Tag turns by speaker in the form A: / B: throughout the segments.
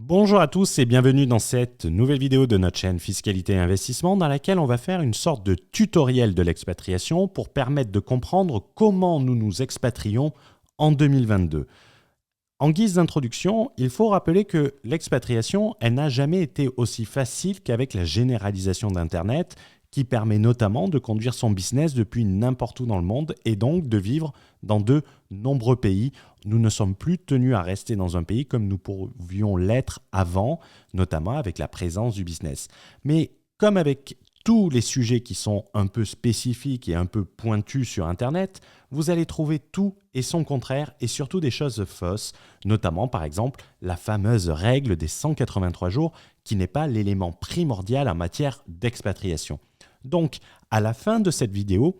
A: Bonjour à tous et bienvenue dans cette nouvelle vidéo de notre chaîne Fiscalité et Investissement dans laquelle on va faire une sorte de tutoriel de l'expatriation pour permettre de comprendre comment nous nous expatrions en 2022. En guise d'introduction, il faut rappeler que l'expatriation, elle n'a jamais été aussi facile qu'avec la généralisation d'Internet qui permet notamment de conduire son business depuis n'importe où dans le monde et donc de vivre dans de nombreux pays. Nous ne sommes plus tenus à rester dans un pays comme nous pouvions l'être avant, notamment avec la présence du business. Mais comme avec tous les sujets qui sont un peu spécifiques et un peu pointus sur Internet, vous allez trouver tout et son contraire et surtout des choses fausses, notamment par exemple la fameuse règle des 183 jours qui n'est pas l'élément primordial en matière d'expatriation. Donc, à la fin de cette vidéo,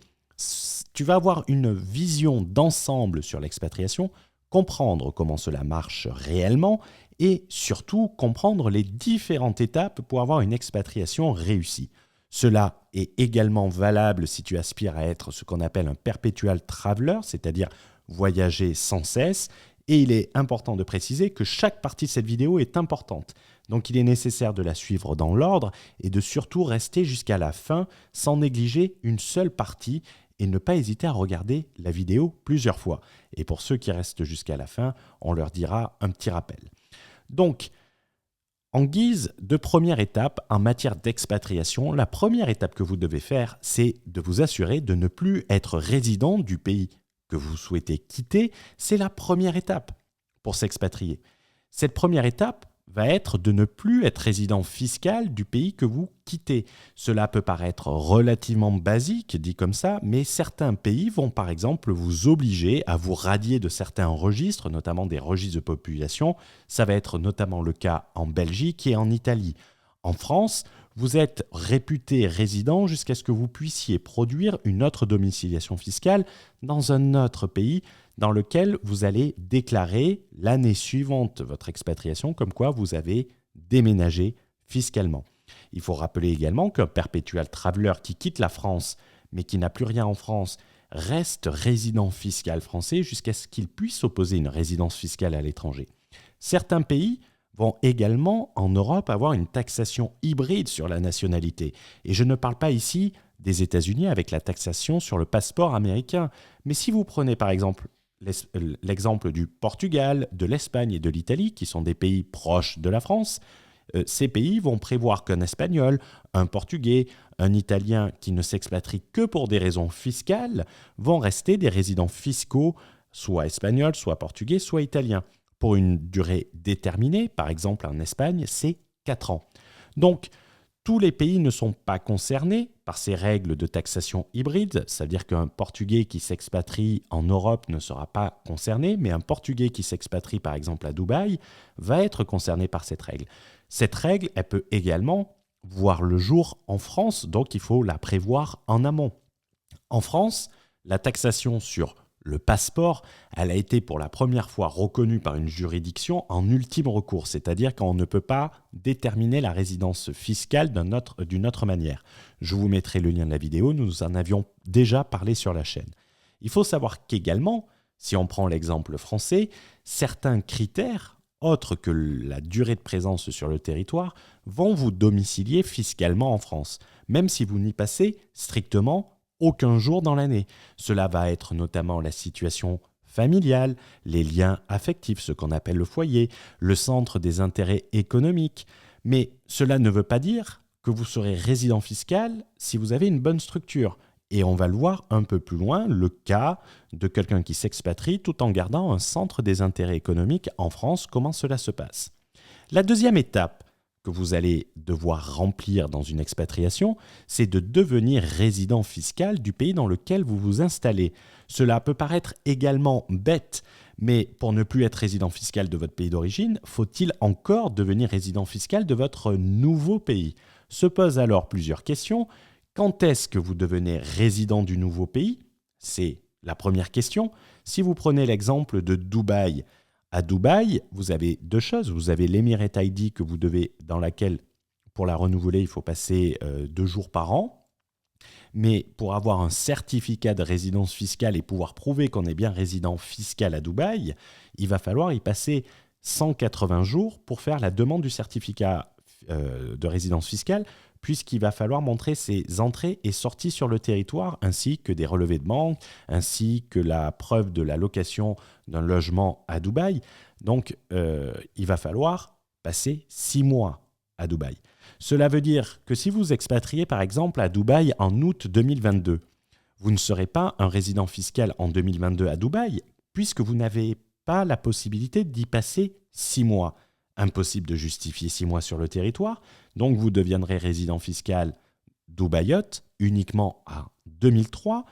A: tu vas avoir une vision d'ensemble sur l'expatriation, comprendre comment cela marche réellement et surtout comprendre les différentes étapes pour avoir une expatriation réussie. Cela est également valable si tu aspires à être ce qu'on appelle un perpetual traveler, c'est-à-dire voyager sans cesse. Et il est important de préciser que chaque partie de cette vidéo est importante. Donc il est nécessaire de la suivre dans l'ordre et de surtout rester jusqu'à la fin sans négliger une seule partie et ne pas hésiter à regarder la vidéo plusieurs fois. Et pour ceux qui restent jusqu'à la fin, on leur dira un petit rappel. Donc, en guise de première étape en matière d'expatriation, la première étape que vous devez faire, c'est de vous assurer de ne plus être résident du pays que vous souhaitez quitter. C'est la première étape pour s'expatrier. Cette première étape va être de ne plus être résident fiscal du pays que vous quittez. Cela peut paraître relativement basique, dit comme ça, mais certains pays vont par exemple vous obliger à vous radier de certains registres, notamment des registres de population. Ça va être notamment le cas en Belgique et en Italie. En France, vous êtes réputé résident jusqu'à ce que vous puissiez produire une autre domiciliation fiscale dans un autre pays dans lequel vous allez déclarer l'année suivante votre expatriation comme quoi vous avez déménagé fiscalement. Il faut rappeler également qu'un perpetual traveler qui quitte la France mais qui n'a plus rien en France reste résident fiscal français jusqu'à ce qu'il puisse opposer une résidence fiscale à l'étranger. Certains pays vont également en Europe avoir une taxation hybride sur la nationalité. Et je ne parle pas ici des États-Unis avec la taxation sur le passeport américain. Mais si vous prenez par exemple l'exemple du Portugal, de l'Espagne et de l'Italie, qui sont des pays proches de la France, ces pays vont prévoir qu'un Espagnol, un Portugais, un Italien qui ne s'expatrient que pour des raisons fiscales vont rester des résidents fiscaux, soit espagnols, soit portugais, soit italiens, pour une durée déterminée. Par exemple, en Espagne, c'est 4 ans. Donc, tous les pays ne sont pas concernés par ces règles de taxation hybride. Ça veut dire qu'un Portugais qui s'expatrie en Europe ne sera pas concerné, mais un Portugais qui s'expatrie par exemple à Dubaï va être concerné par cette règle. Cette règle, elle peut également voir le jour en France, donc il faut la prévoir en amont. En France, la taxation sur le passeport, elle a été pour la première fois reconnue par une juridiction en ultime recours, c'est-à-dire quand on ne peut pas déterminer la résidence fiscale d'une autre manière. Je vous mettrai le lien de la vidéo, nous en avions déjà parlé sur la chaîne. Il faut savoir qu'également, si on prend l'exemple français, certains critères, autres que la durée de présence sur le territoire, vont vous domicilier fiscalement en France, même si vous n'y passez strictement aucun jour dans l'année. Cela va être notamment la situation familiale, les liens affectifs, ce qu'on appelle le foyer, le centre des intérêts économiques. Mais cela ne veut pas dire que vous serez résident fiscal si vous avez une bonne structure. Et on va le voir un peu plus loin, le cas de quelqu'un qui s'expatrie tout en gardant un centre des intérêts économiques en France, comment cela se passe. La deuxième étape que vous allez devoir remplir dans une expatriation, c'est de devenir résident fiscal du pays dans lequel vous vous installez. Cela peut paraître également bête, mais pour ne plus être résident fiscal de votre pays d'origine, faut-il encore devenir résident fiscal de votre nouveau pays? Se posent alors plusieurs questions. Quand est-ce que vous devenez résident du nouveau pays? C'est la première question. Si vous prenez l'exemple de Dubaï, à Dubaï, vous avez deux choses. Vous avez l'Emirate ID que vous devez, dans laquelle, pour la renouveler, il faut passer 2 jours par an. Mais pour avoir un certificat de résidence fiscale et pouvoir prouver qu'on est bien résident fiscal à Dubaï, il va falloir y passer 180 jours pour faire la demande du certificat de résidence fiscale, puisqu'il va falloir montrer ses entrées et sorties sur le territoire, ainsi que des relevés de banque, ainsi que la preuve de la location d'un logement à Dubaï. Donc, il va falloir passer 6 mois à Dubaï. Cela veut dire que si vous expatriez par exemple à Dubaï en août 2022, vous ne serez pas un résident fiscal en 2022 à Dubaï, puisque vous n'avez pas la possibilité d'y passer 6 mois. Impossible de justifier 6 mois sur le territoire, donc vous deviendrez résident fiscal dubaïote uniquement à 2003,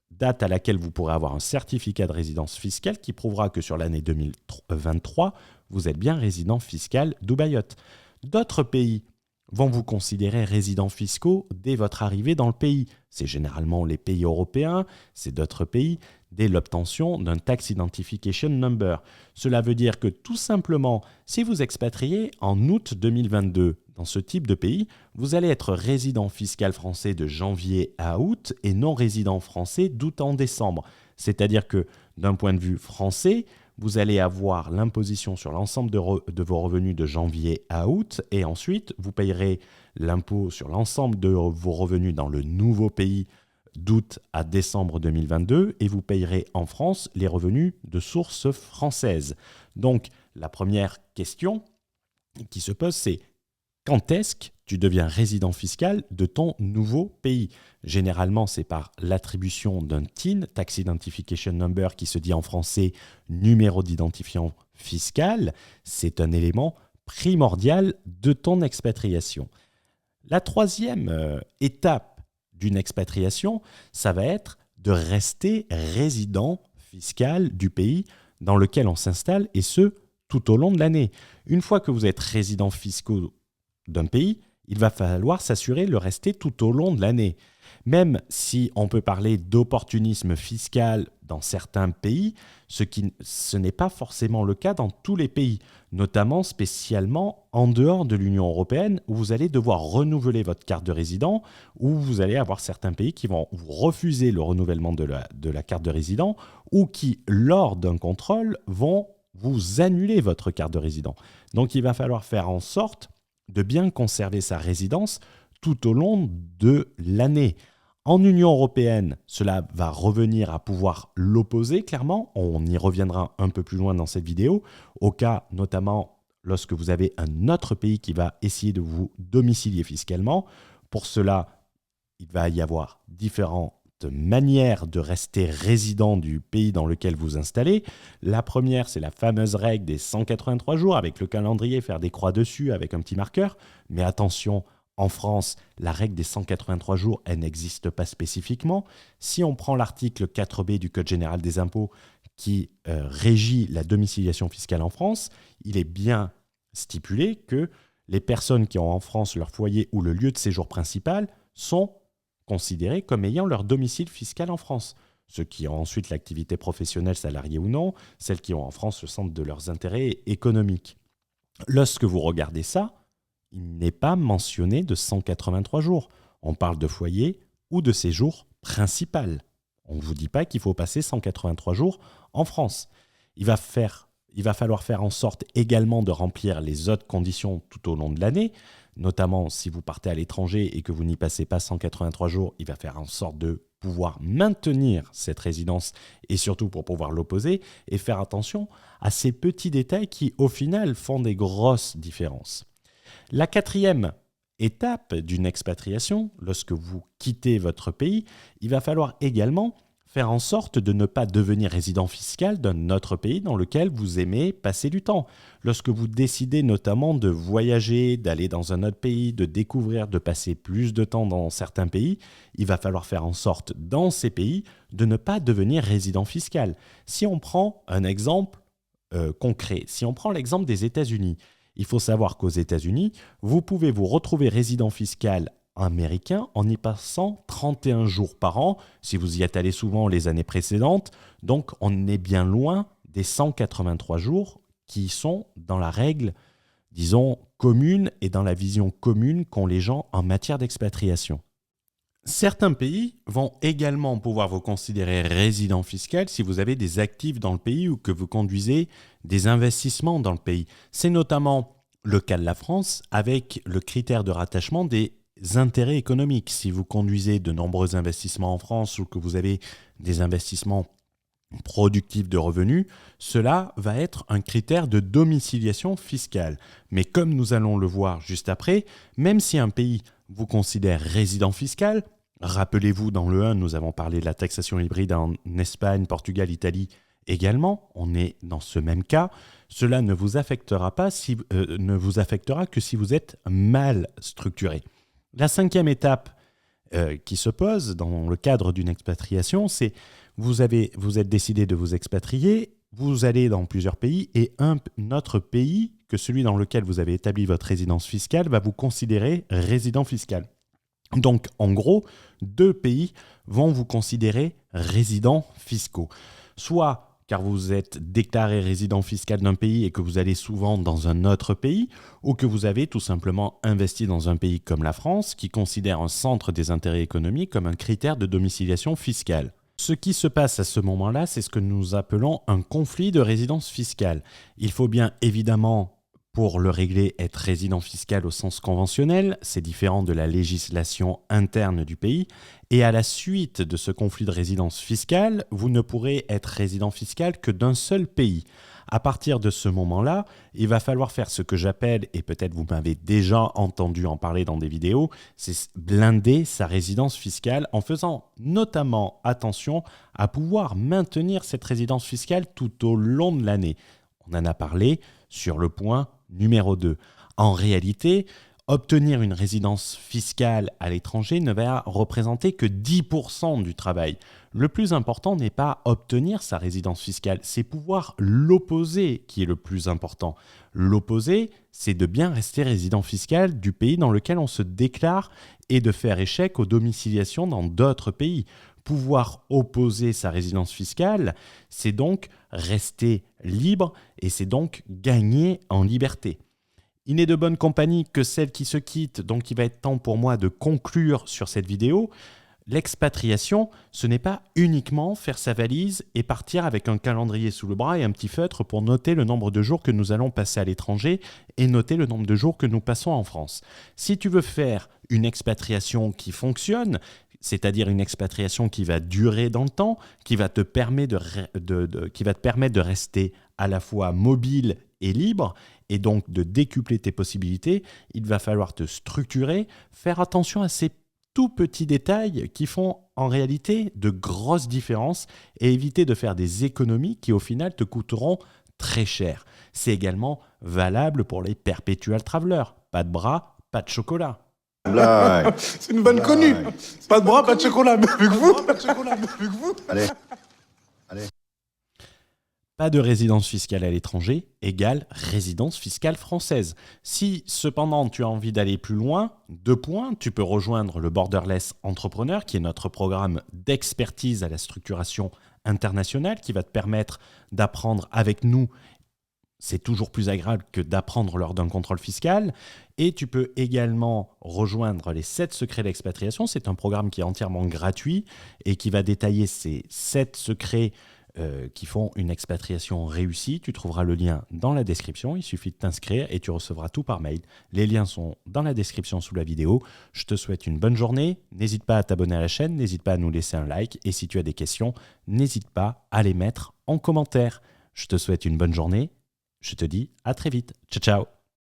A: date à laquelle vous pourrez avoir un certificat de résidence fiscale qui prouvera que sur l'année 2023, vous êtes bien résident fiscal dubaïote. D'autres pays vont vous considérer résidents fiscaux dès votre arrivée dans le pays. C'est généralement les pays européens, c'est d'autres pays, dès l'obtention d'un Tax Identification Number. Cela veut dire que tout simplement, si vous expatriez en août 2022 dans ce type de pays, vous allez être résident fiscal français de janvier à août et non résident français d'août en décembre. C'est-à-dire que d'un point de vue français, vous allez avoir l'imposition sur l'ensemble de vos revenus de janvier à août et ensuite, vous payerez l'impôt sur l'ensemble de vos revenus dans le nouveau pays d'août à décembre 2022 et vous payerez en France les revenus de source française. Donc, la première question qui se pose, c'est quand est-ce que tu deviens résident fiscal de ton nouveau pays? Généralement, c'est par l'attribution d'un TIN, Tax Identification Number, qui se dit en français numéro d'identifiant fiscal. C'est un élément primordial de ton expatriation. La troisième étape d'une expatriation, ça va être de rester résident fiscal du pays dans lequel on s'installe, et ce, tout au long de l'année. Une fois que vous êtes résident fiscal d'un pays, il va falloir s'assurer de le rester tout au long de l'année. Même si on peut parler d'opportunisme fiscal dans certains pays, ce n'est pas forcément le cas dans tous les pays, notamment spécialement en dehors de l'Union européenne, où vous allez devoir renouveler votre carte de résident, où vous allez avoir certains pays qui vont vous refuser le renouvellement de la carte de résident, ou qui, lors d'un contrôle, vont vous annuler votre carte de résident. Donc il va falloir faire en sorte de bien conserver sa résidence tout au long de l'année. En Union européenne, cela va revenir à pouvoir l'opposer, clairement. On y reviendra un peu plus loin dans cette vidéo, au cas notamment lorsque vous avez un autre pays qui va essayer de vous domicilier fiscalement. Pour cela, il va y avoir différentes manières de rester résident du pays dans lequel vous installez. La première, c'est la fameuse règle des 183 jours avec le calendrier, faire des croix dessus avec un petit marqueur. Mais attention, en France, la règle des 183 jours, elle n'existe pas spécifiquement. Si on prend l'article 4B du Code général des impôts qui régit la domiciliation fiscale en France, il est bien stipulé que les personnes qui ont en France leur foyer ou le lieu de séjour principal sont considérés comme ayant leur domicile fiscal en France. Ceux qui ont ensuite l'activité professionnelle, salariée ou non, celles qui ont en France le centre de leurs intérêts économiques. Lorsque vous regardez ça, il n'est pas mentionné de 183 jours. On parle de foyer ou de séjour principal. On ne vous dit pas qu'il faut passer 183 jours en France. Il va falloir faire en sorte également de remplir les autres conditions tout au long de l'année, notamment si vous partez à l'étranger et que vous n'y passez pas 183 jours, il va faire en sorte de pouvoir maintenir cette résidence et surtout pour pouvoir l'opposer et faire attention à ces petits détails qui, au final, font des grosses différences. La quatrième étape d'une expatriation, lorsque vous quittez votre pays, il va falloir également faire en sorte de ne pas devenir résident fiscal d'un autre pays dans lequel vous aimez passer du temps. Lorsque vous décidez notamment de voyager, d'aller dans un autre pays, de découvrir, de passer plus de temps dans certains pays, il va falloir faire en sorte dans ces pays de ne pas devenir résident fiscal. Si on prend un exemple concret, si on prend l'exemple des États-Unis, il faut savoir qu'aux États-Unis, vous pouvez vous retrouver résident fiscal américain en y passant 31 jours par an, si vous y êtes allé souvent les années précédentes. Donc, on est bien loin des 183 jours qui sont dans la règle, disons, commune et dans la vision commune qu'ont les gens en matière d'expatriation. Certains pays vont également pouvoir vous considérer résident fiscal si vous avez des actifs dans le pays ou que vous conduisez des investissements dans le pays. C'est notamment le cas de la France avec le critère de rattachement des intérêts économiques. Si vous conduisez de nombreux investissements en France ou que vous avez des investissements productifs de revenus, cela va être un critère de domiciliation fiscale. Mais comme nous allons le voir juste après, même si un pays vous considère résident fiscal, rappelez-vous, dans le 1, nous avons parlé de la taxation hybride en Espagne, Portugal, Italie également. On est dans ce même cas. Cela ne vous affectera que si vous êtes mal structuré. La 5e étape qui se pose dans le cadre d'une expatriation, c'est vous êtes décidé de vous expatrier, vous allez dans plusieurs pays et un autre pays que celui dans lequel vous avez établi votre résidence fiscale va vous considérer résident fiscal. Donc, en gros, 2 pays vont vous considérer résidents fiscaux. Soit car vous êtes déclaré résident fiscal d'un pays et que vous allez souvent dans un autre pays, ou que vous avez tout simplement investi dans un pays comme la France, qui considère un centre des intérêts économiques comme un critère de domiciliation fiscale. Ce qui se passe à ce moment-là, c'est ce que nous appelons un conflit de résidence fiscale. Il faut bien évidemment, pour le régler, être résident fiscal au sens conventionnel, c'est différent de la législation interne du pays, et à la suite de ce conflit de résidence fiscale, vous ne pourrez être résident fiscal que d'un seul pays. À partir de ce moment-là, il va falloir faire ce que j'appelle, et peut-être vous m'avez déjà entendu en parler dans des vidéos, c'est blinder sa résidence fiscale en faisant notamment attention à pouvoir maintenir cette résidence fiscale tout au long de l'année. On en a parlé sur le point numéro 2. En réalité, obtenir une résidence fiscale à l'étranger ne va représenter que 10% du travail. Le plus important n'est pas obtenir sa résidence fiscale, c'est pouvoir l'opposer qui est le plus important. L'opposer, c'est de bien rester résident fiscal du pays dans lequel on se déclare et de faire échec aux domiciliations dans d'autres pays. Pouvoir opposer sa résidence fiscale, c'est donc rester libre et c'est donc gagner en liberté. Il n'est de bonne compagnie que celle qui se quitte, donc il va être temps pour moi de conclure sur cette vidéo. L'expatriation, ce n'est pas uniquement faire sa valise et partir avec un calendrier sous le bras et un petit feutre pour noter le nombre de jours que nous allons passer à l'étranger et noter le nombre de jours que nous passons en France. Si tu veux faire une expatriation qui fonctionne, c'est-à-dire une expatriation qui va durer dans le temps, qui va te permettre de rester à la fois mobile et libre, et donc de décupler tes possibilités, il va falloir te structurer, faire attention à ces tout petits détails qui font en réalité de grosses différences et éviter de faire des économies qui au final te coûteront très cher. C'est également valable pour les perpetual travelers. Pas de bras, pas de chocolat.
B: Blague.
C: C'est une vanne connue. Pas de bras, pas de chocolat. Mais avec vous.
B: Allez.
A: Pas de résidence fiscale à l'étranger égale résidence fiscale française. Si cependant tu as envie d'aller plus loin, 2 points, tu peux rejoindre le Borderless Entrepreneur qui est notre programme d'expertise à la structuration internationale qui va te permettre d'apprendre avec nous. C'est toujours plus agréable que d'apprendre lors d'un contrôle fiscal. Et tu peux également rejoindre les 7 secrets d'expatriation. C'est un programme qui est entièrement gratuit et qui va détailler ces 7 secrets qui font une expatriation réussie. Tu trouveras le lien dans la description. Il suffit de t'inscrire et tu recevras tout par mail. Les liens sont dans la description sous la vidéo. Je te souhaite une bonne journée. N'hésite pas à t'abonner à la chaîne. N'hésite pas à nous laisser un like. Et si tu as des questions, n'hésite pas à les mettre en commentaire. Je te souhaite une bonne journée. Je te dis à très vite. Ciao, ciao.